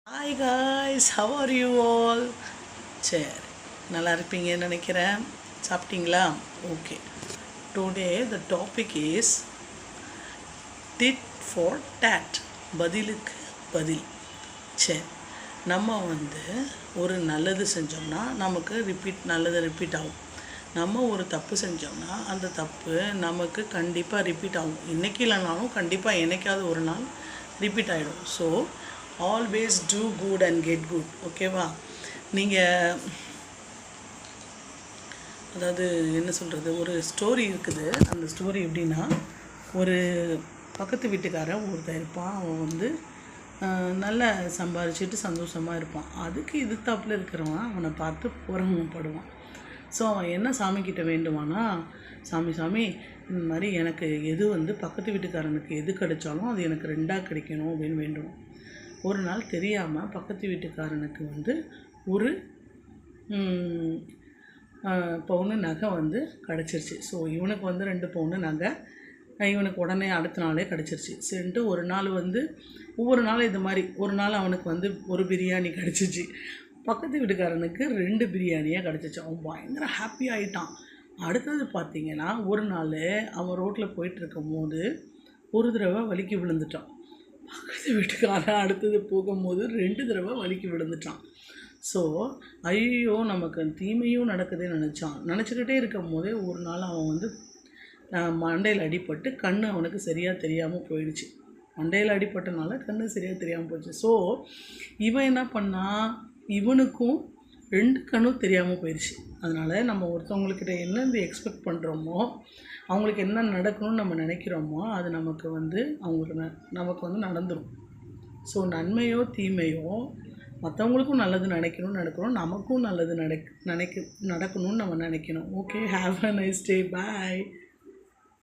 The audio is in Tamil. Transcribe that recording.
Hi guys, how are you all? சரி, நல்லா இருப்பீங்கன்னு நினைக்கிறேன். சாப்பிட்டீங்களா? Okay. Today the topic is tit for tat. பதிலுக்கு பதில். சரி, நம்ம ஒரு நல்லது செஞ்சோம்னா நமக்கு நல்லது ரிப்பீட் ஆகும். நம்ம ஒரு தப்பு செஞ்சோம்னா அந்த தப்பு நமக்கு கண்டிப்பாக ரிப்பீட் ஆகும். இன்றைக்கி இல்லைனாலும் கண்டிப்பாக என்னைக்காவது ஒரு நாள் ரிப்பீட் ஆகிடும். So always do good and get good. ஓகேவா? நீங்கள் அதாவது என்ன சொல்கிறது, ஒரு ஸ்டோரி இருக்குது. அந்த ஸ்டோரி எப்படின்னா, ஒரு பக்கத்து வீட்டுக்காரன் ஒருத்தன் இருப்பான். அவன் நல்லா சம்பாரிச்சிட்டு சந்தோஷமாக இருப்பான். அதுக்கு எதிர்த்தாப்புல இருக்கிறவன் அவனை பார்த்து பொறாமைப்படுவான். ஸோ அவன் என்ன சாமிக்கிட்ட வேண்டுவானா, சாமி இந்த மாதிரி எனக்கு எது பக்கத்து வீட்டுக்காரனுக்கு எது கிடைச்சாலும் அது எனக்கு 2ஆக கிடைக்கணும் அப்படின்னு வேண்டுவான். ஒரு நாள் தெரியாமல் பக்கத்து வீட்டுக்காரனுக்கு ஒரு பவுனு நகை கிடச்சிருச்சு. ஸோ இவனுக்கு 2 பவுனு நகை இவனுக்கு உடனே அடுத்த நாளே கிடச்சிருச்சு. சரின்ட்டு ஒரு நாள் ஒவ்வொரு நாள் இது மாதிரி ஒரு நாள் அவனுக்கு ஒரு பிரியாணி கிடச்சிச்சு. பக்கத்து வீட்டுக்காரனுக்கு 2 பிரியாணியாக கிடச்சிச்சு. அவன் பயங்கர ஹாப்பி ஆகிட்டான். அடுத்தது பார்த்திங்கன்னா, ஒரு நாள் அவன் ரோட்டில் போயிட்டுருக்கும் போது ஒரு தடவை வலிக்கு விழுந்துட்டான். பக்கத்து வீட்டுக்காரன் அடுத்தது போகும்போது 2 தடவை வலிக்கு விழுந்துட்டான். ஸோ ஐயோ நமக்கு தீமையும் நடக்குதுன்னு நினச்சிக்கிட்டே இருக்கும் போதே ஒரு நாள் அவன் மண்டையில் அடிபட்டு கண் அவனுக்கு சரியாக தெரியாமல் போயிடுச்சு. மண்டையில் அடிபட்டனால கண் சரியாக தெரியாமல் போயிடுச்சு. ஸோ இவன் என்ன பண்ணான், இவனுக்கும் 2 கண்ணும் தெரியாமல் போயிடுச்சு. அதனால் நம்ம ஒருத்தவங்கக்கிட்ட என்ன எக்ஸ்பெக்ட் பண்ணுறோமோ, அவங்களுக்கு என்ன நடக்கணும்னு நம்ம நினைக்கிறோமோ அது நமக்கு நடந்துடும். ஸோ நன்மையோ தீமையோ மற்றவங்களுக்கும் நல்லது நடக்கணும், நமக்கும் நல்லது நடக்கணும்னு நம்ம நினைக்கணும். Okay, have a nice day, bye.